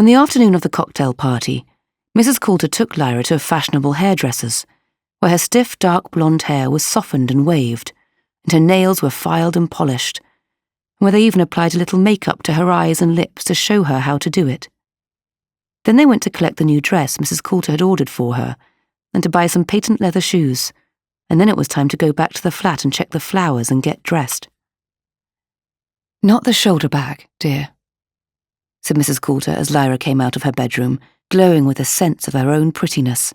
On the afternoon of the cocktail party, Mrs Coulter took Lyra to a fashionable hairdresser's, where her stiff dark blonde hair was softened and waved, and her nails were filed and polished, and where they even applied a little makeup to her eyes and lips to show her how to do it. Then they went to collect the new dress Mrs Coulter had ordered for her, and to buy some patent leather shoes, and then it was time to go back to the flat and check the flowers and get dressed. "Not the shoulder bag, dear," said Mrs Coulter as Lyra came out of her bedroom, glowing with a sense of her own prettiness.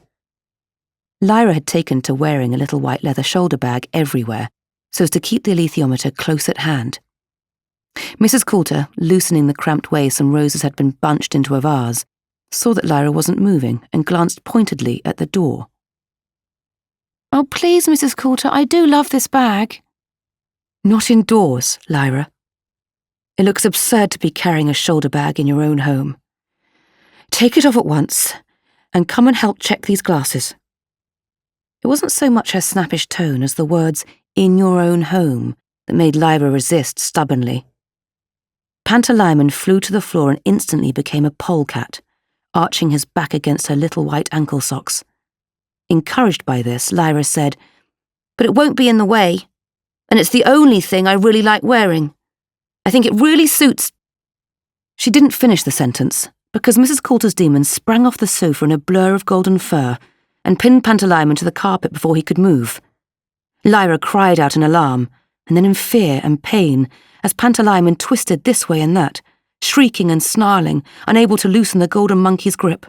Lyra had taken to wearing a little white leather shoulder bag everywhere, so as to keep the alethiometer close at hand. Mrs Coulter, loosening the cramped way some roses had been bunched into a vase, saw that Lyra wasn't moving and glanced pointedly at the door. "Oh, please, Mrs Coulter, I do love this bag." "Not indoors, Lyra. It looks absurd to be carrying a shoulder bag in your own home. Take it off at once, and come and help check these glasses." It wasn't so much her snappish tone as the words, "in your own home," that made Lyra resist stubbornly. Pantalaimon flew to the floor and instantly became a polecat, arching his back against her little white ankle socks. Encouraged by this, Lyra said, "But it won't be in the way, and it's the only thing I really like wearing. I think it really suits—" She didn't finish the sentence, because Mrs Coulter's demon sprang off the sofa in a blur of golden fur and pinned Pantalaimon to the carpet before he could move. Lyra cried out in alarm, and then in fear and pain, as Pantalaimon twisted this way and that, shrieking and snarling, unable to loosen the golden monkey's grip.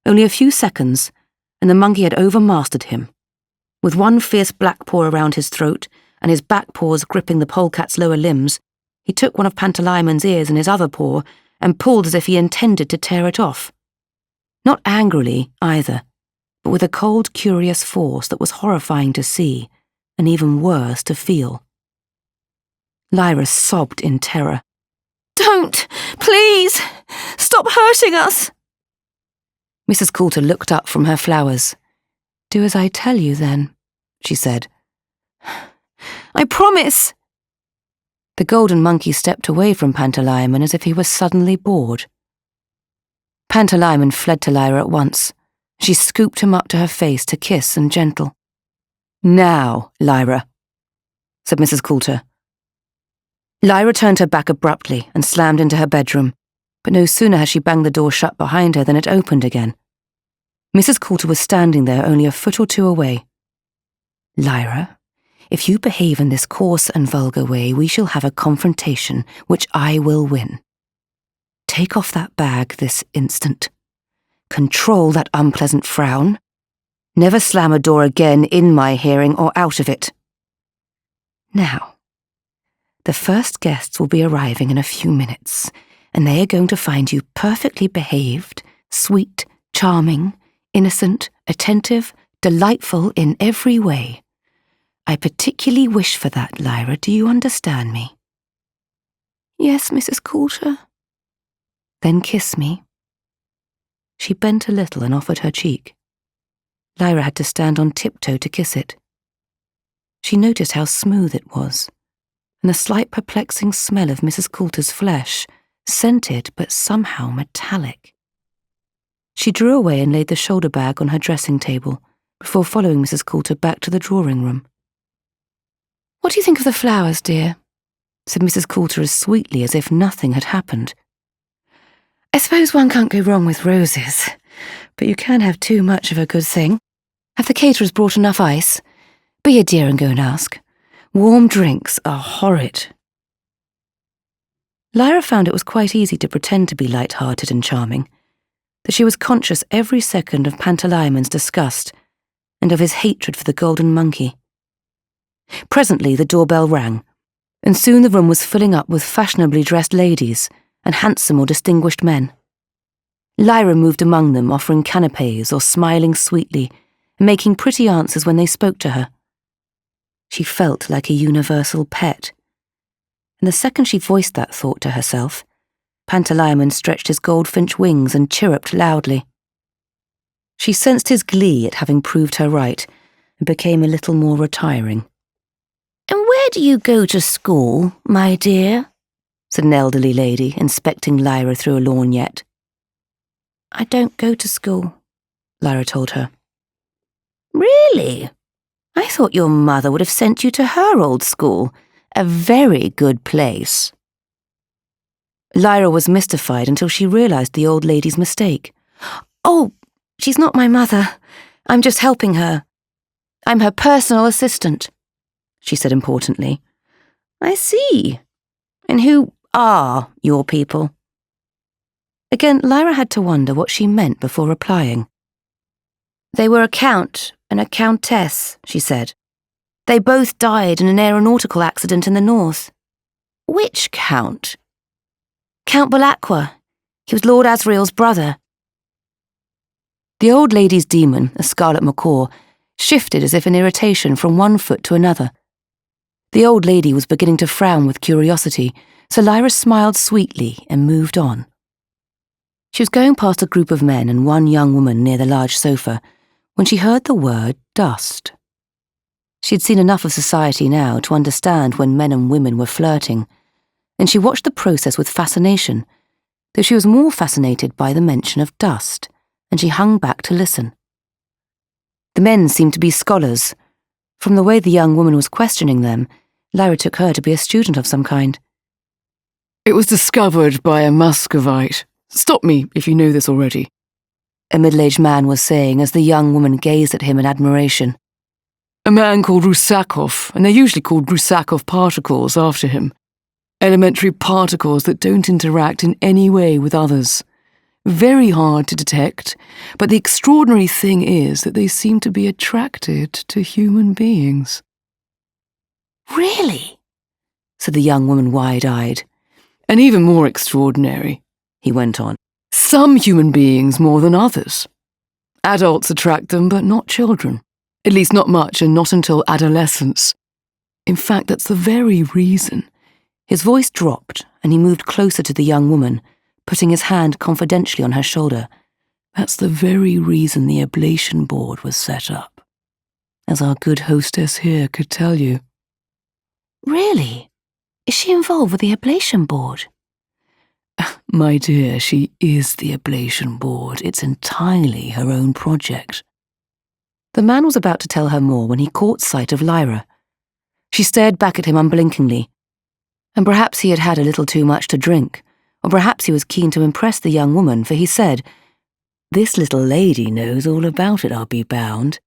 Only a few seconds, and the monkey had overmastered him. With one fierce black paw around his throat, and his back paws gripping the polecat's lower limbs, he took one of Pantalaimon's ears in his other paw and pulled as if he intended to tear it off. Not angrily, either, but with a cold, curious force that was horrifying to see, and even worse to feel. Lyra sobbed in terror. "Don't! Please! Stop hurting us!" Mrs Coulter looked up from her flowers. "Do as I tell you, then," she said. "I promise!" The golden monkey stepped away from Pantalaimon as if he was suddenly bored. Pantalaimon fled to Lyra at once. She scooped him up to her face to kiss and gentle. "Now, Lyra," said Mrs Coulter. Lyra turned her back abruptly and slammed into her bedroom, but no sooner had she banged the door shut behind her than it opened again. Mrs Coulter was standing there only a foot or two away. "Lyra, if you behave in this coarse and vulgar way, we shall have a confrontation which I will win. Take off that bag this instant. Control that unpleasant frown. Never slam a door again in my hearing or out of it. Now, the first guests will be arriving in a few minutes, and they are going to find you perfectly behaved, sweet, charming, innocent, attentive, delightful in every way. I particularly wish for that, Lyra. Do you understand me?" "Yes, Mrs Coulter." "Then kiss me." She bent a little and offered her cheek. Lyra had to stand on tiptoe to kiss it. She noticed how smooth it was, and the slight perplexing smell of Mrs Coulter's flesh, scented but somehow metallic. She drew away and laid the shoulder bag on her dressing table, before following Mrs Coulter back to the drawing room. "What do you think of the flowers, dear?" said Mrs Coulter as sweetly as if nothing had happened. "I suppose one can't go wrong with roses, but you can have too much of a good thing. Have the caterers brought enough ice? Be a dear and go and ask. Warm drinks are horrid." Lyra found it was quite easy to pretend to be light-hearted and charming, that she was conscious every second of Pantalaimon's disgust and of his hatred for the golden monkey. Presently the doorbell rang, and soon the room was filling up with fashionably dressed ladies and handsome or distinguished men. Lyra moved among them, offering canapes or smiling sweetly and making pretty answers when they spoke to her. She felt like a universal pet, and the second she voiced that thought to herself, Pantalaimon stretched his goldfinch wings and chirruped loudly. She sensed his glee at having proved her right and became a little more retiring. "And where do you go to school, my dear?" said an elderly lady, inspecting Lyra through a lorgnette. I don't go to school, Lyra told her. Really? I thought your mother would have sent you to her old school, a very good place. Lyra was mystified until she realised the old lady's mistake. Oh, she's not my mother. I'm just helping her. I'm her personal assistant, she said importantly. I see. And who are your people? Again, Lyra had to wonder what she meant before replying. They were a count and a countess, she said. They both died in an aeronautical accident in the north. Which count? Count Belacqua. He was Lord Asriel's brother. The old lady's demon, a scarlet macaw, shifted as if in irritation from one foot to another. The old lady was beginning to frown with curiosity, so Lyra smiled sweetly and moved on. She was going past a group of men and one young woman near the large sofa when she heard the word dust. She had seen enough of society now to understand when men and women were flirting, and she watched the process with fascination, though she was more fascinated by the mention of dust, and she hung back to listen. The men seemed to be scholars. From the way the young woman was questioning them, Lyra took her to be a student of some kind. It was discovered by a Muscovite. Stop me if you know this already, a middle-aged man was saying as the young woman gazed at him in admiration. A man called Rusakov, and they're usually called Rusakov particles after him. Elementary particles that don't interact in any way with others. Very hard to detect, but the extraordinary thing is that they seem to be attracted to human beings. Really? Said the young woman wide-eyed. And even more extraordinary, he went on. Some human beings more than others. Adults attract them, but not children. At least not much, and not until adolescence. In fact, that's the very reason. His voice dropped, and he moved closer to the young woman, putting his hand confidentially on her shoulder. That's the very reason the ablation board was set up. As our good hostess here could tell you. Really? Is she involved with the ablation board? My dear, she is the ablation board. It's entirely her own project. The man was about to tell her more when he caught sight of Lyra. She stared back at him unblinkingly, and perhaps he had had a little too much to drink, or perhaps he was keen to impress the young woman, for he said, This little lady knows all about it, I'll be bound.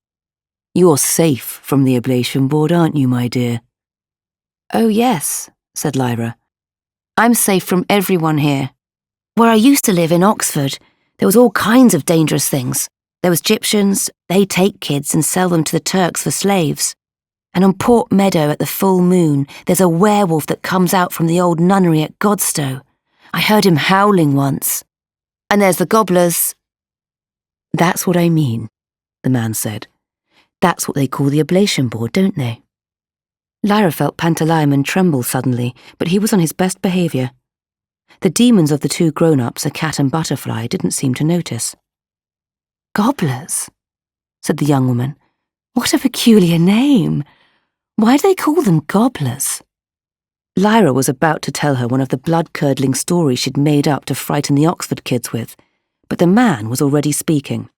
You're safe from the ablation board, aren't you, my dear? Oh, yes, said Lyra. I'm safe from everyone here. Where I used to live in Oxford, there was all kinds of dangerous things. There was Egyptians, they take kids and sell them to the Turks for slaves. And on Port Meadow at the full moon, there's a werewolf that comes out from the old nunnery at Godstow. I heard him howling once. And there's the gobblers. That's what I mean, the man said. That's what they call the ablation board, don't they? Lyra felt Pantalaimon tremble suddenly, but he was on his best behaviour. The demons of the two grown-ups, a cat and butterfly, didn't seem to notice. Gobblers, said the young woman. What a peculiar name. Why do they call them gobblers? Lyra was about to tell her one of the blood-curdling stories she'd made up to frighten the Oxford kids with, but the man was already speaking.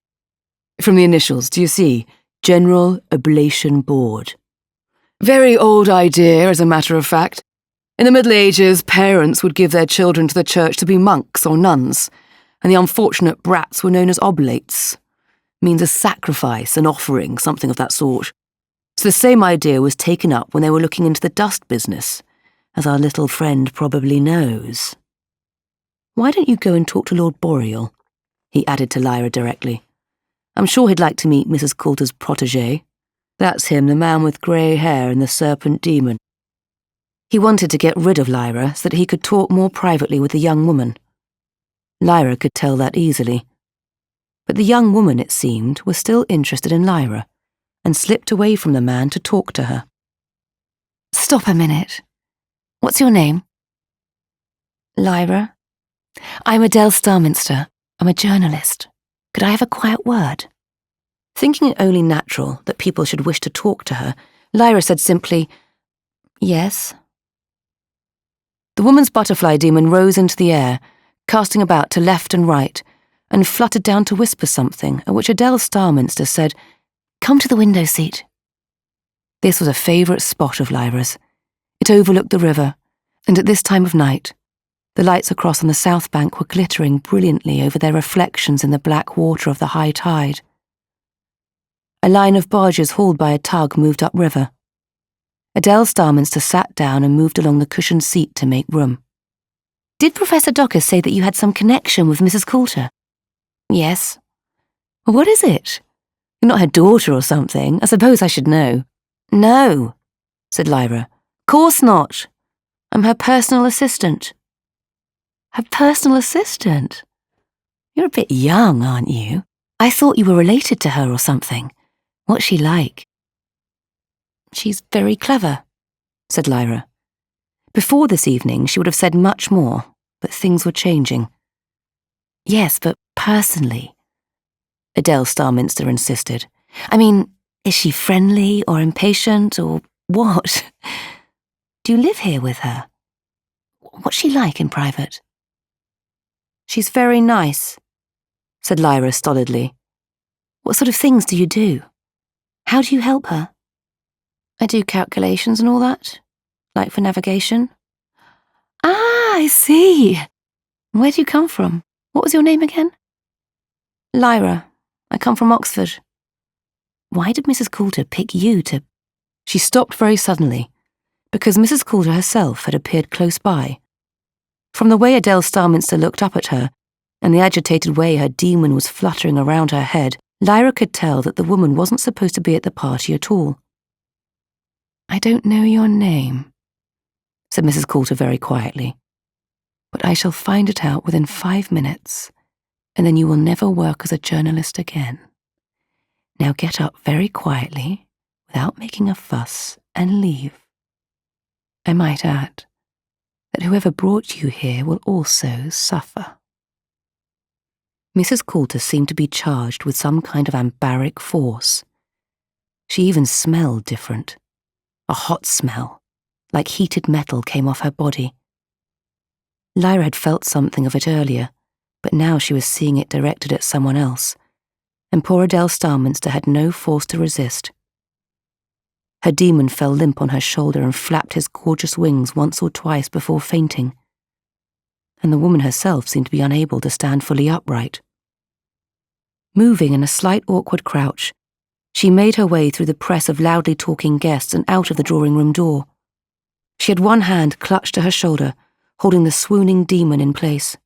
From the initials, do you see? General Ablation Board. Very old idea, as a matter of fact. In the Middle Ages, parents would give their children to the church to be monks or nuns, and the unfortunate brats were known as oblates. Means a sacrifice, an offering, something of that sort. So the same idea was taken up when they were looking into the dust business, as our little friend probably knows. Why don't you go and talk to Lord Boreal? He added to Lyra directly. I'm sure he'd like to meet Mrs Coulter's protégé. That's him, the man with grey hair and the serpent demon. He wanted to get rid of Lyra so that he could talk more privately with the young woman. Lyra could tell that easily. But the young woman, it seemed, was still interested in Lyra, and slipped away from the man to talk to her. Stop a minute. What's your name? Lyra. I'm Adele Starminster. I'm a journalist. Could I have a quiet word? Thinking it only natural that people should wish to talk to her, Lyra said simply, Yes. The woman's butterfly demon rose into the air, casting about to left and right, and fluttered down to whisper something, at which Adele Starminster said, "Come to the window seat." This was a favourite spot of Lyra's. It overlooked the river, and at this time of night, the lights across on the south bank were glittering brilliantly over their reflections in the black water of the high tide. A line of barges hauled by a tug moved upriver. Adele Starminster sat down and moved along the cushioned seat to make room. "Did Professor Docker say that you had some connection with Mrs Coulter?" "Yes." "Well, what is it? You're not her daughter or something. I suppose I should know." "No," said Lyra. "Course not. I'm her personal assistant." "Her personal assistant? You're a bit young, aren't you? I thought you were related to her or something. What's she like?" "She's very clever," said Lyra. Before this evening, she would have said much more, but things were changing. "Yes, but personally," Adele Starminster insisted. "I mean, is she friendly or impatient or what? Do you live here with her? What's she like in private?" "She's very nice," said Lyra stolidly. "What sort of things do you do? How do you help her?" "I do calculations and all that, like for navigation." "Ah, I see. Where do you come from? What was your name again?" "Lyra. I come from Oxford." "Why did Mrs Coulter pick you to—" She stopped very suddenly, because Mrs Coulter herself had appeared close by. From the way Adele Starminster looked up at her, and the agitated way her demon was fluttering around her head, Lyra could tell that the woman wasn't supposed to be at the party at all. "I don't know your name," said Mrs Coulter very quietly, "but I shall find it out within 5 minutes, and then you will never work as a journalist again. Now get up very quietly, without making a fuss, and leave. I might add that whoever brought you here will also suffer." Mrs Coulter seemed to be charged with some kind of ambaric force. She even smelled different. A hot smell, like heated metal, came off her body. Lyra had felt something of it earlier, but now she was seeing it directed at someone else, and poor Adele Starminster had no force to resist. Her demon fell limp on her shoulder and flapped his gorgeous wings once or twice before fainting, and the woman herself seemed to be unable to stand fully upright. Moving in a slight awkward crouch, she made her way through the press of loudly talking guests and out of the drawing-room door. She had one hand clutched to her shoulder, holding the swooning demon in place.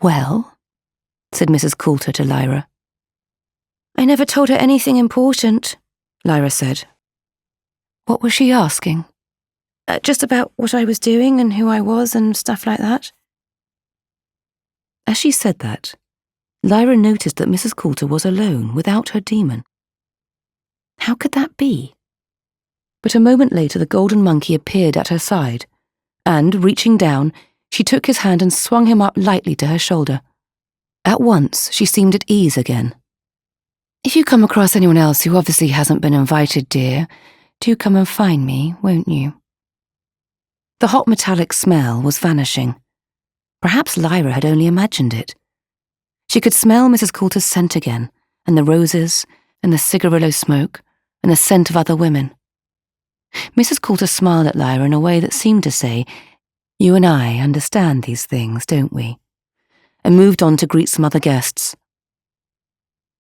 "Well?" said Mrs Coulter to Lyra. "I never told her anything important," Lyra said. "What was she asking?" Just about what I was doing and who I was and stuff like that." As she said that, Lyra noticed that Mrs Coulter was alone, without her demon. How could that be? But a moment later the golden monkey appeared at her side, and, reaching down, she took his hand and swung him up lightly to her shoulder. At once she seemed at ease again. "If you come across anyone else who obviously hasn't been invited, dear, do come and find me, won't you?" The hot metallic smell was vanishing. Perhaps Lyra had only imagined it. She could smell Mrs Coulter's scent again, and the roses, and the cigarillo smoke, and the scent of other women. Mrs Coulter smiled at Lyra in a way that seemed to say, "You and I understand these things, don't we?" and moved on to greet some other guests.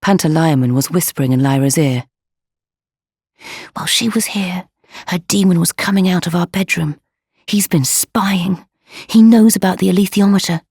Pantalaimon was whispering in Lyra's ear. "While she was here, her demon was coming out of our bedroom. He's been spying. He knows about the alethiometer.